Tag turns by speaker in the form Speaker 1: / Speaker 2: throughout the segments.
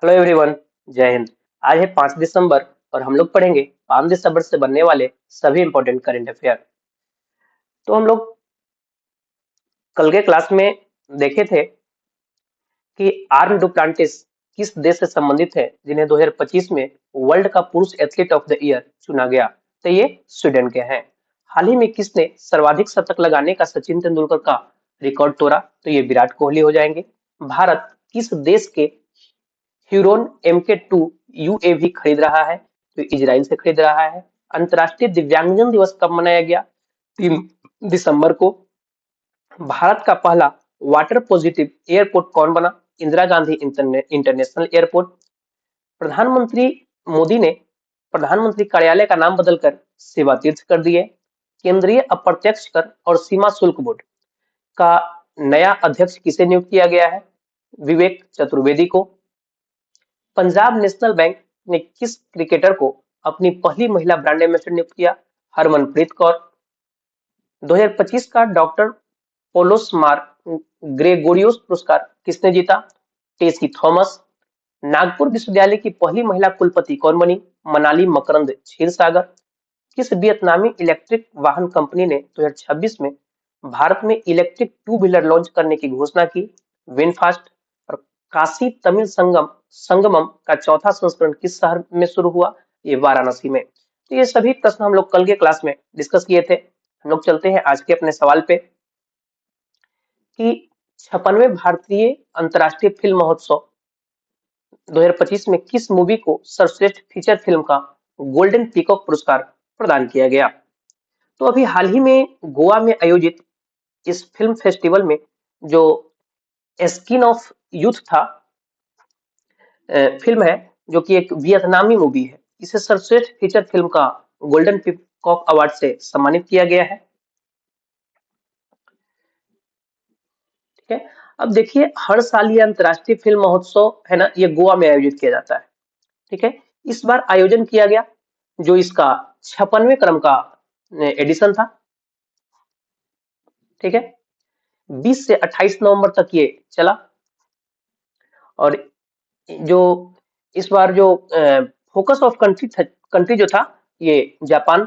Speaker 1: Hello everyone. जय हिंद। आज है 5 दिसंबर और हम लोग पढ़ेंगे 5 दिसंबर से बनने वाले सभी इंपॉर्टेंट करंट अफेयर। तो हम लोग कल के क्लास में देखे थे कि आर्न डुप्लांटिस किस देश से संबंधित है जिन्हें 2025 में वर्ल्ड का पुरुष एथलीट ऑफ द ईयर चुना गया। तो ये स्वीडन के हैं। हाल ही में किसने सर्वाधिक शतक लगाने का सचिन तेंदुलकर का रिकॉर्ड तोड़ा? तो ये विराट कोहली हो जाएंगे। भारत किस देश के ह्यूरोन MK2 UAV खरीद रहा है? तो इजराइल से खरीद रहा है। अंतर्राष्ट्रीय दिव्यांगजन दिवस कब मनाया गया? 3 दिसंबर को। भारत का पहला वाटर पॉजिटिव एयरपोर्ट कौन बना? Indira Gandhi international airport. प्रधानमंत्री मोदी ने प्रधानमंत्री कार्यालय का नाम बदलकर सेवा तीर्थ कर दिए। केंद्रीय अप्रत्यक्ष कर और सीमा शुल्क बोर्ड का नया अध्यक्ष किसे नियुक्त किया गया है? विवेक चतुर्वेदी को। पंजाब नेशनल बैंक ने किस क्रिकेटर को अपनी पहली महिला ब्रांड एम्बेसडर नियुक्त किया? हरमनप्रीत कौर। 2025 का डॉक्टर पोलोस मार ग्रेगोरियोस पुरस्कार किसने जीता? टेसी थॉमस। नागपुर विश्वविद्यालय की पहली महिला कुलपति कौन बनी? मनाली मकरंद क्षीरसागर। किस वियतनामी इलेक्ट्रिक वाहन कंपनी ने 2026 में भारत में इलेक्ट्रिक टू व्हीलर लॉन्च करने की घोषणा की? विनफास्ट। और काशी तमिल संगमम का चौथा संस्करण किस शहर में शुरू हुआ? ये वाराणसी में। तो ये सभी प्रश्न हम लोग कल के क्लास में डिस्कस किए थे। हम लोग चलते हैं आज के अपने सवाल पे कि 56वें भारतीय अंतर्राष्ट्रीय फिल्म महोत्सव 2025 में किस मूवी को सर्वश्रेष्ठ फीचर फिल्म का गोल्डन पीकॉक पुरस्कार प्रदान किया गया? तो अभी हाल ही में गोवा में आयोजित इस फिल्म फेस्टिवल में जो स्किन ऑफ यूथ था फिल्म है, जो कि एक वियतनामी मूवी है, इसे सर्वश्रेष्ठ फीचर फिल्म का गोल्डन पीकॉक अवार्ड से सम्मानित किया गया है। ठीक है। अब देखिए, हर साल ये अंतर्राष्ट्रीय फिल्म महोत्सव है ना, ये गोवा में आयोजित किया जाता है। ठीक है। इस बार आयोजन किया गया जो इसका 56वें क्रम का एडिशन था। ठीक है। 20 से 28 नवंबर तक ये चला और जो इस बार जो फोकस ऑफ कंट्री जो था, ये जापान,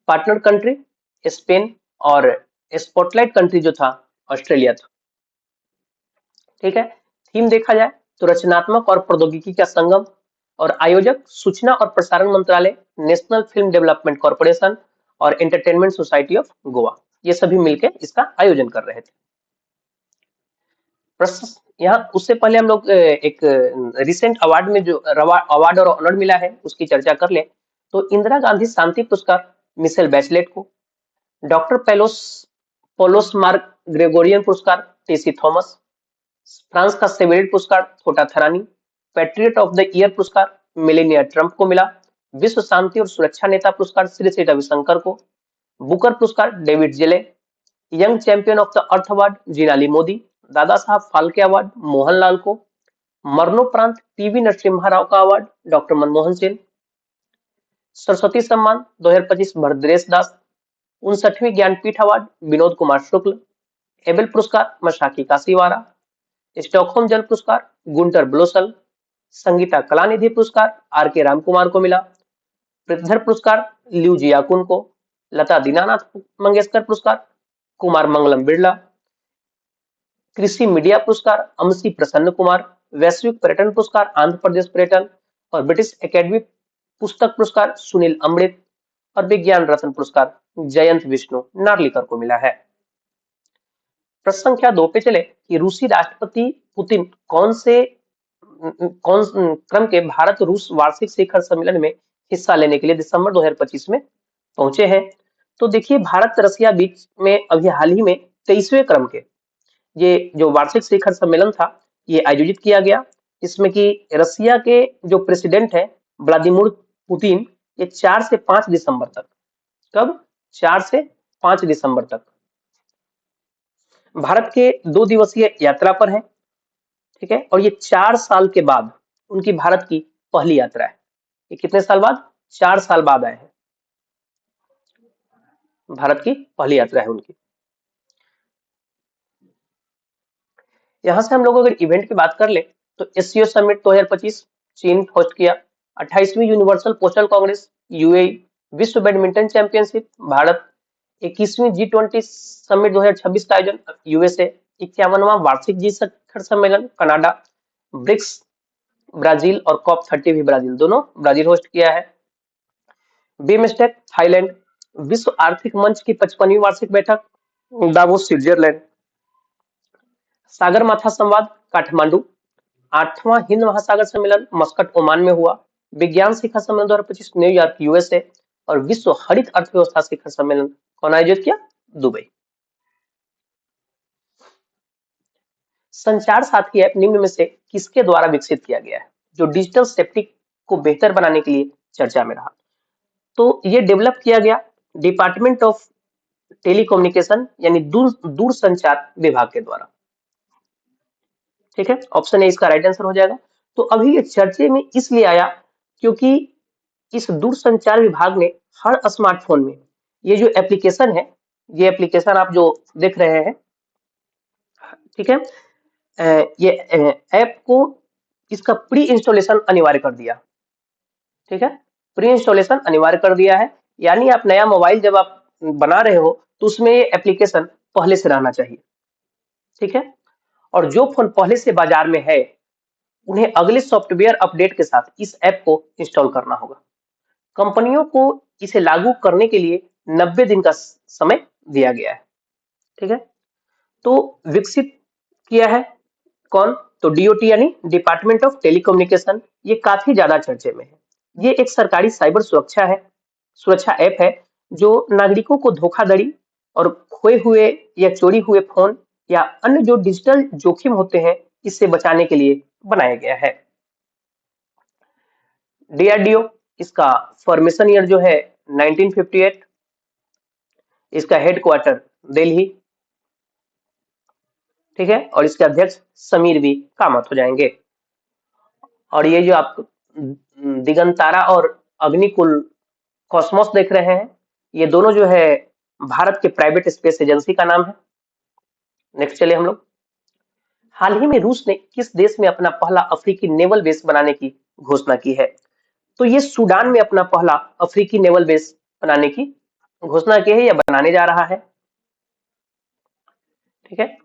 Speaker 1: पार्टनर कंट्री स्पेन और स्पॉटलाइट कंट्री जो था ऑस्ट्रेलिया था। ठीक है। थीम देखा जाए तो रचनात्मक और प्रौद्योगिकी का संगम, और आयोजक सूचना और प्रसारण मंत्रालय, नेशनल फिल्म डेवलपमेंट कॉर्पोरेशन और एंटरटेनमेंट सोसाइटी ऑफ गोवा, ये सभी मिलकर इसका आयोजन कर रहे थे। यहाँ उससे पहले हम लोग एक रिसेंट अवार्ड में जो अवार्ड और ऑनर मिला है उसकी चर्चा कर ले तो इंदिरा गांधी शांति पुरस्कार मिशेल बैचलेट को, डॉक्टर पोलोस मार्क ग्रेगोरियन पुरस्कार टेसी थॉमस, फ्रांस का सेवेरिट पुरस्कार Thotta Tharani, patriot of the year पुरस्कार मेलेनिया ट्रंप को मिला, विश्व शांति और सुरक्षा नेता पुरस्कार श्री श्री रविशंकर को, बुकर पुरस्कार डेविड जिले, young champion of the earth award Jinali Modi, Dada Saheb Phalke award Mohanlal को, मरणोपरांत पीवी नरसिम्हा राव का अवार्ड डॉक्टर मनमोहन सिंह, सरस्वती सम्मान 2025 भरद्रेश दास, 59वीं ज्ञानपीठ अवार्ड विनोद कुमार शुक्ल, एबेल पुरस्कार मशाकी काशीवारा, स्टॉकहोम जल पुरस्कार गुंटर ब्लोसल, संगीता कलानिधि पुरस्कार आर के रामकुमार को मिला, पृथ्वीधर पुरस्कार लियू जियाकुन को, लता दीनानाथ मंगेशकर पुरस्कार कुमार मंगलम बिरला, कृषि मीडिया पुरस्कार अमसी प्रसन्न कुमार, वैश्विक पर्यटन पुरस्कार आंध्र प्रदेश पर्यटन और ब्रिटिश एकेडमी पुस्तक पुरस्कार सुनील अमृत और विज्ञान रत्न पुरस्कार जयंत विष्णु नार्लिकर को मिला है। प्रश्न संख्या 2 पे चले कि रूसी राष्ट्रपति पुतिन कौन क्रम के भारत रूस वार्षिक शिखर सम्मेलन में हिस्सा लेने के लिए दिसंबर 2025 में पहुंचे हैं? तो देखिए, भारत रसिया बीच में अभी हाल ही में 23वें क्रम के ये जो वार्षिक शिखर सम्मेलन था, ये आयोजित किया गया। इसमें कि रसिया के जो प्रेसिडेंट है व्लादिमीर पुतिन, ये 4 से 5 दिसंबर तक, कब 4 से 5 दिसंबर तक भारत के 2 दिवसीय यात्रा पर है। ठीक है। और ये 4 साल के बाद उनकी भारत की पहली यात्रा है। ये कितने साल बाद? 4 साल बाद आए हैं। भारत की पहली यात्रा है उनकी। यहां से हम लोग अगर इवेंट की बात कर ले तो एससीओ समिट 2025 चीन होस्ट किया। 28वीं यूनिवर्सल पोस्टल कांग्रेस यूएई। विश्व बैडमिंटन चैंपियनशिप भारत। 21वीं G20 समिट 2026 का आयोजन यूएसए। 51वां वार्षिक जी शिखर सम्मेलन कनाडा। ब्रिक्स ब्राजील और कॉप 30 भी ब्राजील, दोनों ब्राजील होस्ट किया है। BIMSTEC Thailand. विश्व आर्थिक मंच की 55वीं वार्षिक बैठक दावोस स्विट्जरलैंड। सागरमाथा संवाद काठमांडू। 8वां हिंद महासागर सम्मेलन मस्कट ओमान में हुआ। विज्ञान शिखर सम्मेलन 2025 न्यूयॉर्क यूएसए। और विश्व हरित अर्थव्यवस्था शिखर सम्मेलन कौन आयोजित किया? दुबई। संचार साथी ऐप निम्न में से किसके द्वारा विकसित किया गया है जो डिजिटल सेफ्टी को बेहतर बनाने के लिए चर्चा में रहा? तो ये डेवलप किया गया डिपार्टमेंट ऑफ टेलीकम्युनिकेशन यानी दूर संचार विभाग के द्वारा। ठीक है, ऑप्शन ए इसका राइट आंसर हो जाएगा। तो अभी ये चर्चे में इसलिए आया क्योंकि इस दूरसंचार विभाग ने हर स्मार्टफोन में ये जो एप्लीकेशन है, ये एप्लीकेशन आप जो देख रहे हैं, ठीक है, ये ऐप को इसका प्री इंस्टॉलेशन अनिवार्य कर दिया। ठीक है, प्री इंस्टॉलेशन अनिवार्य कर दिया है, यानी आप नया मोबाइल जब आप बना रहे हो तो उसमें ये एप्लीकेशन पहले से रहना चाहिए। ठीक है, और जो फोन पहले से बाजार में है उन्हें अगले सॉफ्टवेयर अपडेट के साथ इस ऐप को इंस्टॉल करना होगा। कंपनियों को इसे लागू करने के लिए 90 दिन का समय दिया गया है। ठीक है, तो विकसित किया है कौन? तो डीओटी यानी डिपार्टमेंट ऑफ टेलीकम्युनिकेशन। ये काफी ज्यादा चर्चे में है। ये एक सरकारी साइबर सुरक्षा ऐप है जो नागरिकों को धोखाधड़ी और खोए हुए या चोरी हुए फोन या अन्य जो डिजिटल जोखिम होते हैं इससे बचाने के लिए बनाया गया है। डीआरडीओ, इसका फॉर्मेशन ईयर जो है 1958। इसका हेडक्वार्टर दिल्ली। ठीक है, और इसके अध्यक्ष समीर बी कामत हो जाएंगे। और ये जो आप दिगंतारा और अग्निकुल कॉस्मोस देख रहे हैं, ये दोनों जो है भारत के प्राइवेट स्पेस एजेंसी का नाम है। नेक्स्ट चलिए हम लोग। हाल ही में रूस ने किस देश में अपना पहला अफ्रीकी नेवल बेस बनाने की घोषणा की है? तो ये सूडान में अपना पहला अफ्रीकी नेवल बेस बनाने की घोषणा की है या बनाने जा रहा है। ठीक है,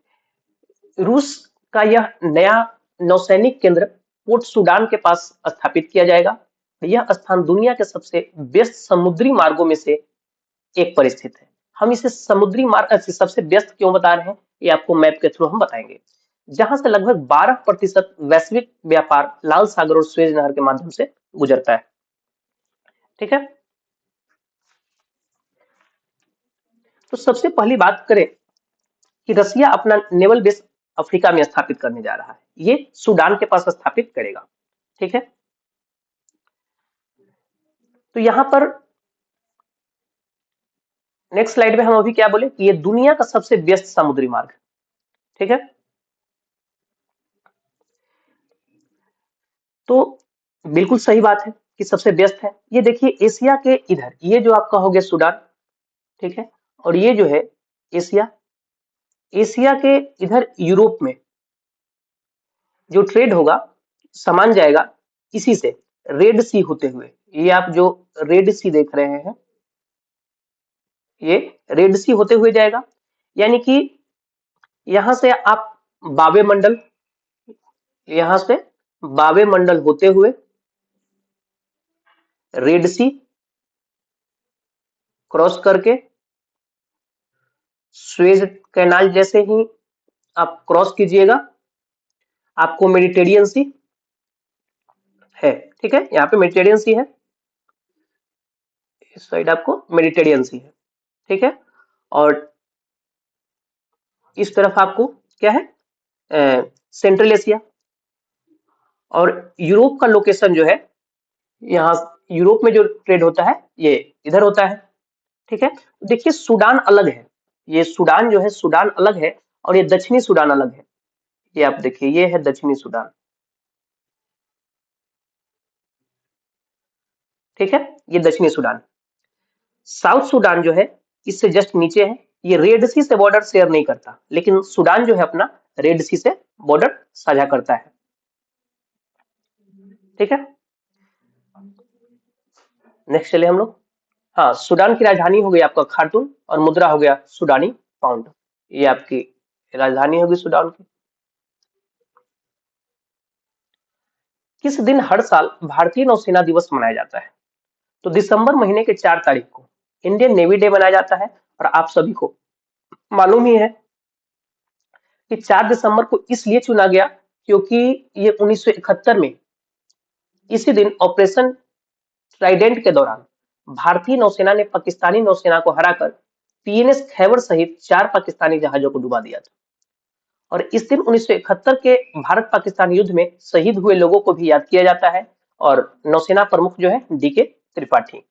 Speaker 1: रूस का यह नया नौसैनिक केंद्र पोर्ट सूडान के पास स्थापित किया जाएगा। यह स्थान दुनिया के सबसे व्यस्त समुद्री मार्गों में से एक पर स्थित है। हम इसे समुद्री मार्ग सबसे व्यस्त क्यों बता रहे हैं ये आपको मैप के थ्रू हम बताएंगे। जहां से लगभग 12% वैश्विक व्यापार लाल सागर और स्वेज नहर के माध्यम से गुजरता है। ठीक है, तो सबसे पहली बात करें कि रसिया अपना नेवल बेस अफ्रीका में स्थापित करने जा रहा है। ये सूडान के पास स्थापित करेगा। ठीक है, तो यहां पर नेक्स्ट स्लाइड में हम अभी क्या बोले कि ये दुनिया का सबसे व्यस्त समुद्री मार्ग। ठीक है, तो बिल्कुल सही बात है कि सबसे व्यस्त है। ये देखिए एशिया के इधर, ये जो आप कहोगे सूडान, ठीक है, और ये जो है एशिया, एशिया के इधर यूरोप में जो ट्रेड होगा, सामान जाएगा इसी से रेड सी होते हुए। ये आप जो रेड सी देख रहे हैं, ये रेड सी होते हुए जाएगा, यानी कि यहां से आप बाबे मंडल, यहां से बाबे मंडल होते हुए रेड सी क्रॉस करके स्वेज कैनाल जैसे ही आप क्रॉस कीजिएगा, आपको मेडिटेरियन सी है। ठीक है, यहाँ पे मेडिटेरियन सी है, इस साइड आपको मेडिटेरियन सी है। ठीक है, और इस तरफ आपको क्या है, सेंट्रल एशिया। और यूरोप का लोकेशन जो है, यहाँ यूरोप में जो ट्रेड होता है ये इधर होता है। ठीक है, देखिए सूडान अलग है, ये सूडान जो है सूडान अलग है और ये दक्षिणी सूडान अलग है। ये आप देखिए, ये है दक्षिणी सूडान। ठीक है, ये दक्षिणी सूडान। साउथ सूडान जो है इससे जस्ट नीचे है। ये रेड सी से बॉर्डर शेयर नहीं करता, लेकिन सूडान जो है अपना रेड सी से बॉर्डर साझा करता है। ठीक है। नेक्स्ट चले हम लोग। हाँ, सूडान की राजधानी हो गई आपका खार्टूम और मुद्रा हो गया सूडानी पाउंड। ये आपकी राजधानी होगी सूडान की। किस दिन हर साल भारतीय नौसेना दिवस मनाया जाता है? तो दिसंबर महीने के 4 तारीख को इंडियन नेवी डे मनाया जाता है। और आप सभी को मालूम ही है कि 4 दिसंबर को इसलिए चुना गया क्योंकि ये 1971 में इसी दिन ऑपरेशन ट्राइडेंट के दौरान भारतीय नौसेना ने पाकिस्तानी नौसेना को हराकर पीएनएस खैबर सहित 4 पाकिस्तानी जहाजों को डुबा दिया था। और इस दिन 1971 के भारत पाकिस्तान युद्ध में शहीद हुए लोगों को भी याद किया जाता है। और नौसेना प्रमुख जो है डीके त्रिपाठी।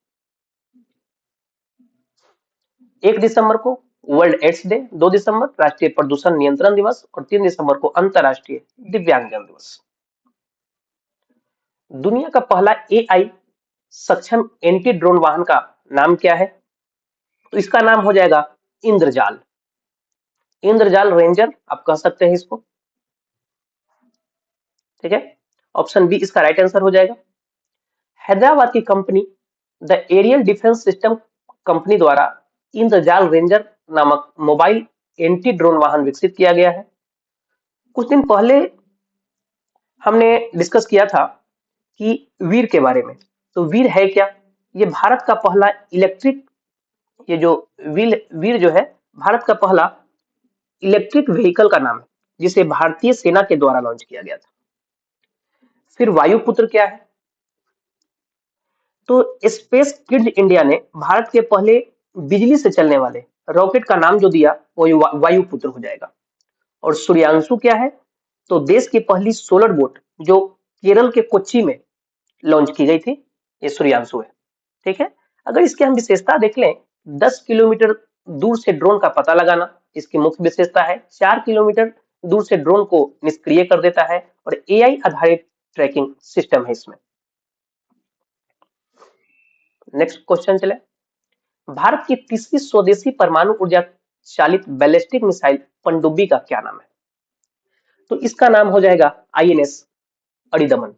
Speaker 1: 1 दिसंबर को वर्ल्ड एड्स डे, 2 दिसंबर राष्ट्रीय प्रदूषण नियंत्रण दिवस और 3 दिसंबर को अंतरराष्ट्रीय दिव्यांगजन दिवस। दुनिया का पहला एआई सक्षम एंटी ड्रोन वाहन का नाम क्या है? तो इसका नाम हो जाएगा इंद्रजाल। इंद्रजाल रेंजर आप कह सकते हैं इसको। ठीक है, ऑप्शन बी इसका राइट आंसर हो जाएगा। हैदराबाद की company the aerial defence system company द्वारा इंद्रजाल रेंजर नामक मोबाइल एंटी ड्रोन वाहन विकसित किया गया है। कुछ दिन पहले हमने डिस्कस किया था कि वीर के बारे में। तो वीर है क्या? ये भारत का पहला इलेक्ट्रिक, ये जो वीर जो है भारत का पहला इलेक्ट्रिक व्हीकल का नाम है जिसे भारतीय सेना के द्वारा लॉन्च किया गया था। फिर वायुपुत्र क्या है? तो स्पेस किड्स इंडिया ने भारत के पहले बिजली से चलने वाले रॉकेट का नाम जो दिया वो वायुपुत्र हो जाएगा। और सूर्यांशु क्या है? तो देश की पहली सोलर बोट जो केरल के कोच्चि में लॉन्च की गई थी, ये सूर्यांशु है। ठीक है, अगर इसकी हम विशेषता देख लें, 10 किलोमीटर दूर से ड्रोन का पता लगाना इसकी मुख्य विशेषता है। 4 किलोमीटर दूर से ड्रोन को निष्क्रिय कर देता है और एआई आधारित ट्रैकिंग सिस्टम है इसमें। नेक्स्ट क्वेश्चन चले। भारत की तीसरी स्वदेशी परमाणु ऊर्जा चालित बैलिस्टिक मिसाइल पनडुब्बी का क्या नाम है? तो इसका नाम हो जाएगा आईएनएस अरिदमन।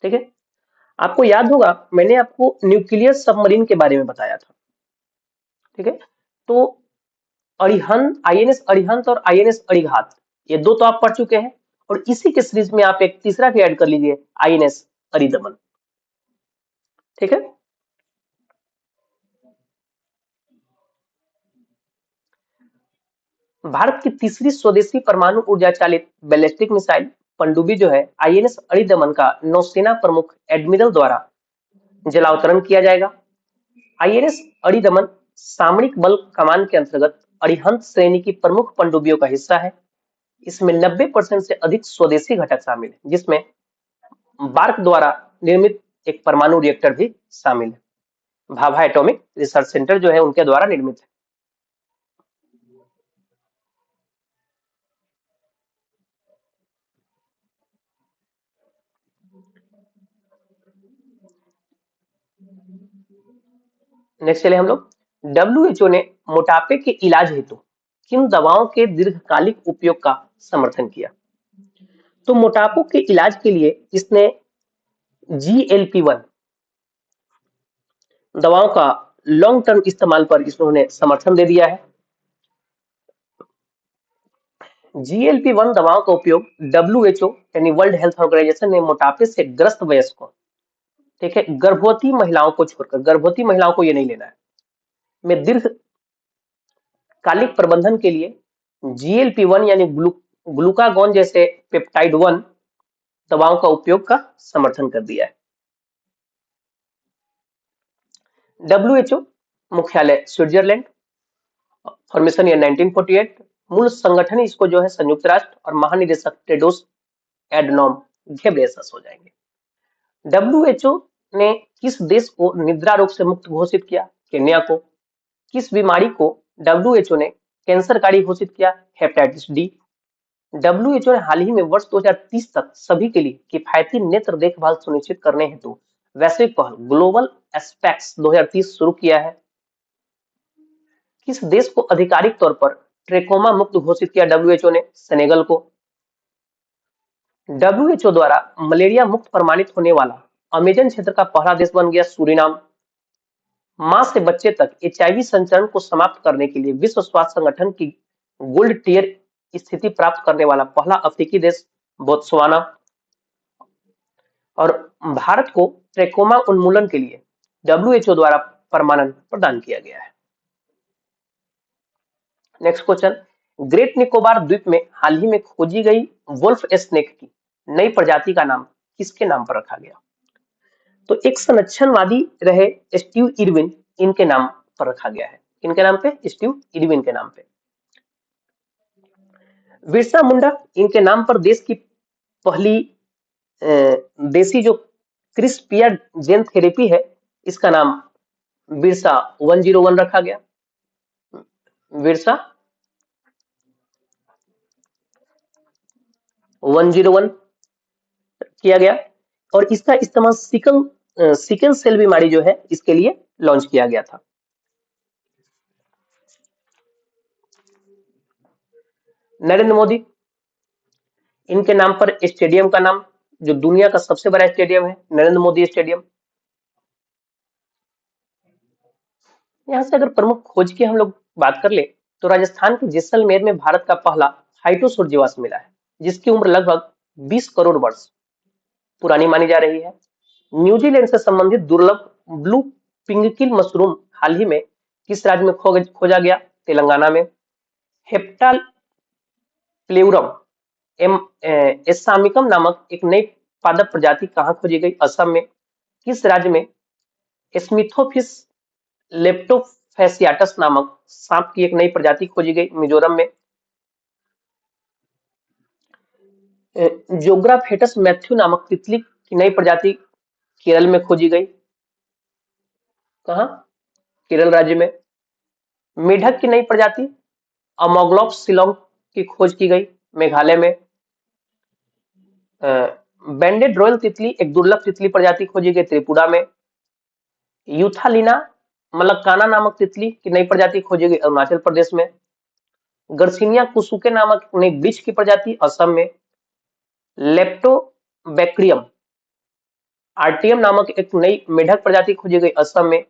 Speaker 1: ठीक है, आपको याद होगा मैंने आपको न्यूक्लियर सबमरीन के बारे में बताया था। ठीक है, तो अरिहंत, आईएनएस अरिहंत और आईएनएस अरिघात, ये दो तो आप पढ़ चुके हैं। और इसी के सीरीज में आप एक तीसरा भी ऐड कर लीजिए, आईएनएस अरिदमन। ठीक है, भारत की तीसरी स्वदेशी परमाणु ऊर्जा चालित बैलिस्टिक मिसाइल पनडुब्बी जो है आईएनएस अरिदमन का नौसेना प्रमुख एडमिरल द्वारा जलावतरण किया जाएगा। आईएनएस अरिदमन सामरिक बल कमान के अंतर्गत अरिहंत श्रेणी की प्रमुख पनडुब्बियों का हिस्सा है। इसमें 90% से अधिक स्वदेशी घटक शामिल है, जिसमें बार्क द्वारा निर्मित एक परमाणु रिएक्टर भी शामिल है। भाभा एटॉमिक रिसर्च सेंटर जो है उनके द्वारा निर्मित है। नेक्स्ट चले हम लोग। डब्ल्यूएचओ ने मोटापे के इलाज हेतु किन दवाओं के दीर्घकालिक उपयोग का समर्थन किया? तो मोटापे के इलाज के लिए इसने GLP-1 दवाओं का लॉन्ग टर्म इस्तेमाल पर इन्होंने समर्थन दे दिया है। GLP-1 दवाओं का उपयोग डब्ल्यूएचओ यानी वर्ल्ड हेल्थ ऑर्गेनाइजेशन ने मोटापे से ग्रस्त वयस्कों, ठीक है, गर्भवती महिलाओं को छोड़कर, गर्भवती महिलाओं को ये नहीं लेना है, में दीर्घकालिक प्रबंधन के लिए GLP-1 यानी ग्लूकागॉन जैसे पेप्टाइड 1 दवाओं का उपयोग का समर्थन कर दिया है। डब्ल्यूएचओ मुख्यालय स्विट्जरलैंड, फॉर्मेशन ईयर 1948, मूल संगठन इसको जो है संयुक्त राष्ट्र और महानिदेशक टेड्रोस एडनॉम घेब्रेयेसस हो जाएंगे। डब्ल्यूएचओ ने किस देश को निद्रा रोग से मुक्त घोषित किया? केन्या को। किस बीमारी को डब्ल्यूएचओ ने कैंसरकारी घोषित किया? Hepatitis D. डब्ल्यूएचओ ने हाल ही में वर्ष 2030 तक सभी के लिए किफायती नेत्र देखभाल सुनिश्चित करने हेतु वैश्विक पहल ग्लोबल एस्पेक्ट्स 2030 शुरू किया है। किस देश को आधिकारिक तौर पर ट्रेकोमा मुक्त घोषित किया डब्ल्यूएचओ ने? सेनेगल को। WHO द्वारा मलेरिया मुक्त प्रमाणित होने वाला अमेजन क्षेत्र का पहला देश बन गया सूरीनाम। मां से बच्चे तक एचआईवी संचरण को समाप्त करने के लिए विश्व स्वास्थ्य संगठन की गोल्ड टियर स्थिति प्राप्त करने वाला पहला अफ्रीकी देश बोत्सवाना। और भारत को ट्रेकोमा उन्मूलन के लिए WHO द्वारा प्रमाणन प्रदान किया गया है। नेक्स्ट क्वेश्चन, ग्रेट निकोबार द्वीप में हाल ही में खोजी गई वुल्फ स्नेक की नई प्रजाति का नाम किसके नाम पर रखा गया? तो एक संरक्षणवादी रहे स्टीव इरविन, इनके नाम पर रखा गया है। इनके नाम पे, स्टीव इरविन के नाम पे। बिरसा मुंडा, इनके नाम पर देश की पहली देसी जो क्रिस्पिया जेन थेरेपी है, इसका नाम बिरसा 101 रखा गया। बिरसा 101 किया गया। और इसका इस्तेमाल सिकल सेल बीमारी जो है इसके लिए लॉन्च किया गया था। नरेंद्र मोदी, इनके नाम पर स्टेडियम का नाम, जो दुनिया का सबसे बड़ा स्टेडियम है, नरेंद्र मोदी स्टेडियम। यहां से अगर प्रमुख खोज की हम लोग बात कर ले तो राजस्थान के जैसलमेर में भारत का पहला फाइटोसोरजिवास मिला है, जिसकी उम्र लगभग 20 करोड़ वर्ष पुरानी मानी जा रही है। न्यूजीलैंड से संबंधित दुर्लभ ब्लू पिंगकिल मशरूम हाल ही में किस राज्य में खोजा गया? तेलंगाना में। हेप्टा प्लेउरम एसामिकम नामक एक नई पादप प्रजाति कहां खोजी गई? असम में। किस राज्य में स्मिथोफिस लेप्टोफैसियाटस नामक सांप की एक नई प्रजाति खोजी गई? मिजोरम में। जोग्राफेटस मैथ्यू नामक तितली की नई प्रजाति केरल में खोजी गई। कहां? केरल राज्य में। मेढक की नई प्रजाति अमोग्लोप्स शिलोंग की खोज की गई, मेघालय में। बैंडेड रॉयल तितली एक दुर्लभ तितली प्रजाति खोजी गई, त्रिपुरा में। यूथालिना मलक्काना नामक तितली की नई प्रजाति खोजी गई, अरुणाचल प्रदेश में। गर्सिनिया कुसुके नामक नई वृक्ष की प्रजाति, असम में। लेप्टोबैक्ट्रियम आर्टियम नामक एक नई मेढक प्रजाति खोजी गई, असम में।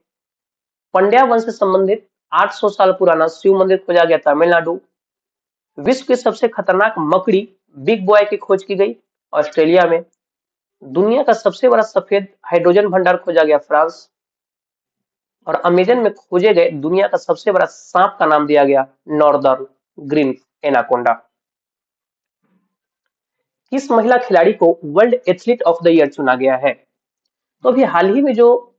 Speaker 1: पंड्या वंश से संबंधित 800 साल पुराना शिव मंदिर खोजा गया, तमिलनाडु। विश्व की सबसे खतरनाक मकड़ी बिग बॉय की खोज की गई, ऑस्ट्रेलिया में। दुनिया का सबसे बड़ा सफेद हाइड्रोजन भंडार खोजा गया, फ्रांस। और अमेजन में खोजे गए दुनिया का सबसे बड़ा सांप का नाम दिया गया नॉर्दर्न ग्रीन एनाकोंडा। किस महिला खिलाड़ी को world athlete of the year चुना गया है? तो अभी हाल ही में जो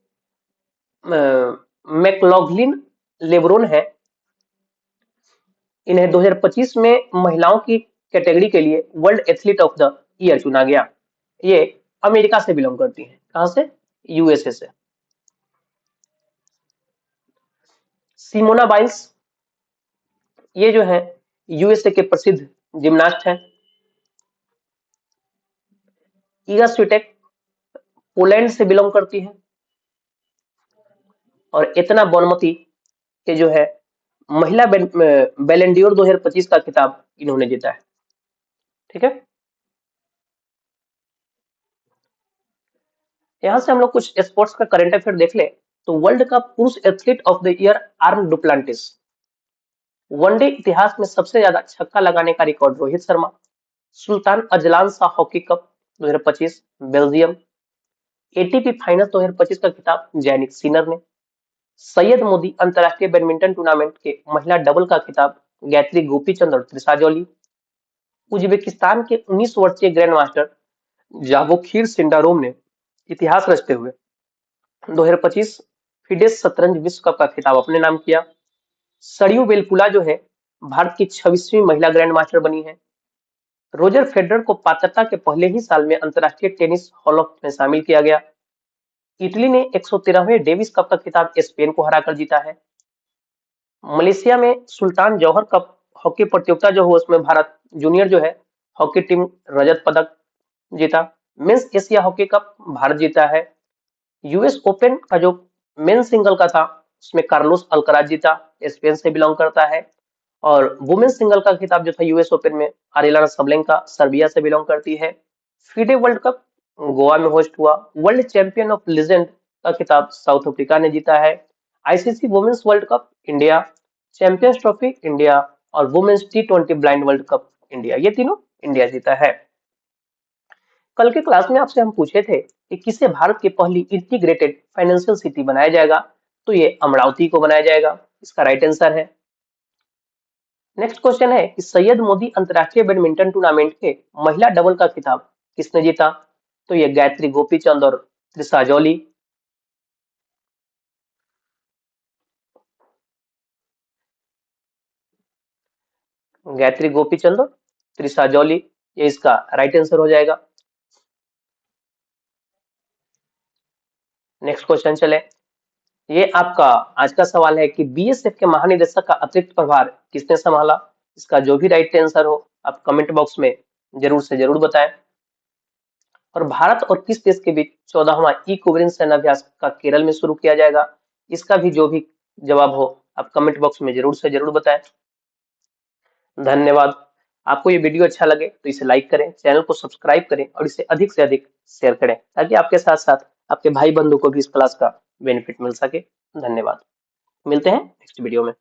Speaker 1: मैकलॉगलिन लेब्रोन है, इन्हें 2025 में महिलाओं की कैटेगरी के लिए world athlete of the year चुना गया। ये अमेरिका से बिलोंग करती हैं। कहां से? यूएसए से। सिमोना बाइल्स, ये जो है यूएसए के प्रसिद्ध जिम्नास्ट हैं। ईगा स्विटेक पोलैंड से बिलोंग करती है। और इतना बोनमती के जो है महिला बैलेंडियोर 2025 का खिताब इन्होंने जीता है। ठीक है, यहां से हम लोग कुछ स्पोर्ट्स का करंट अफेयर देख ले तो वर्ल्ड का पुरुष athlete of the year earn Duplantis. One day इतिहास में सबसे ज्यादा छक्का लगाने का record Rohit Sharma. Sultan Azlan Shah hockey cup 2025 Belgium. ATP final 2025 का खिताब जैनिक सिनर ने। सैयद मोदी अंतरराष्ट्रीय बैडमिंटन टूर्नामेंट के महिला डबल का खिताब गायत्री गोपीचंद और त्रिशा जॉली। उज्बेकिस्तान के 19 वर्षीय ग्रैंड मास्टर जावोखिर सिंडारोम ने इतिहास रचते हुए 2025 फिडेस शतरंज विश्व कप का खिताब अपने नाम किया। सरयू बेलपुला जो है भारत की 26वीं महिला ग्रैंड मास्टर बनी है। रोजर फेडरर को पात्रता के पहले ही साल में अंतरराष्ट्रीय टेनिस हॉल ऑफ में शामिल किया गया। इटली ने 113वें डेविस कप का खिताब स्पेन को हराकर जीता है। मलेशिया में सुल्तान जौहर कप हॉकी प्रतियोगिता जो हुआ उसमें भारत जूनियर जो है हॉकी टीम रजत पदक जीता। Men's Asia hockey cup Bharat जीता है। यूएस ओपन का जो मेन सिंगल का था उसमें कार्लोस अल्कराज जीता, स्पेन से बिलोंग करता है। और वुमेन सिंगल का खिताब जो था यूएस ओपन में अरेना सबलेंका सर्बिया से बिलोंग करती है। फीडे वर्ल्ड कप गोवा में होस्ट हुआ। वर्ल्ड चैंपियन ऑफ लीजेंड का खिताब साउथ अफ्रीका ने जीता है। ICC women's world cup India, champions trophy India और women's T20 blind world cup India, ये तीनों इंडिया जीता है। कल के क्लास में आपसे हम पूछे थे कि किसे भारत की पहली इंटीग्रेटेड फाइनेंशियल सिटी बनाया जाएगा, तो ये अमरावती को बनाया जाएगा, इसका राइट आंसर है। नेक्स्ट क्वेश्चन है कि सैयद मोदी अंतरराष्ट्रीय बैडमिंटन टूर्नामेंट के महिला डबल का खिताब किसने जीता, तो ये गायत्री गोपीचंद और त्रिशा जॉली। गायत्री गोपीचंद और त्रिशा जॉली, ये इसका राइट आंसर हो जाएगा। नेक्स्ट क्वेश्चन चले। ये आपका आज का सवाल है कि बीएसएफ के महानिदेशक का अतिरिक्त प्रभार किसने संभाला, इसका जो भी राइट आंसर हो आप कमेंट बॉक्स में जरूर से जरूर बताएं। और भारत और किस देश के बीच 14वां इक्विवेलेंट सेनाभ्यास का केरल में शुरू किया जाएगा, इसका भी जो भी जवाब हो आप कमेंट बॉक्स में जरूर से जरूर बताएं। धन्यवाद। आपको ये वीडियो अच्छा लगे तो इसे लाइक करें, चैनल को सब्सक्राइब करें और इसे अधिक से अधिक शेयर करें ताकि आपके साथ साथ आपके भाई बंधु को भी इस क्लास का बेनिफिट मिल सके। धन्यवाद। मिलते हैं नेक्स्ट वीडियो में।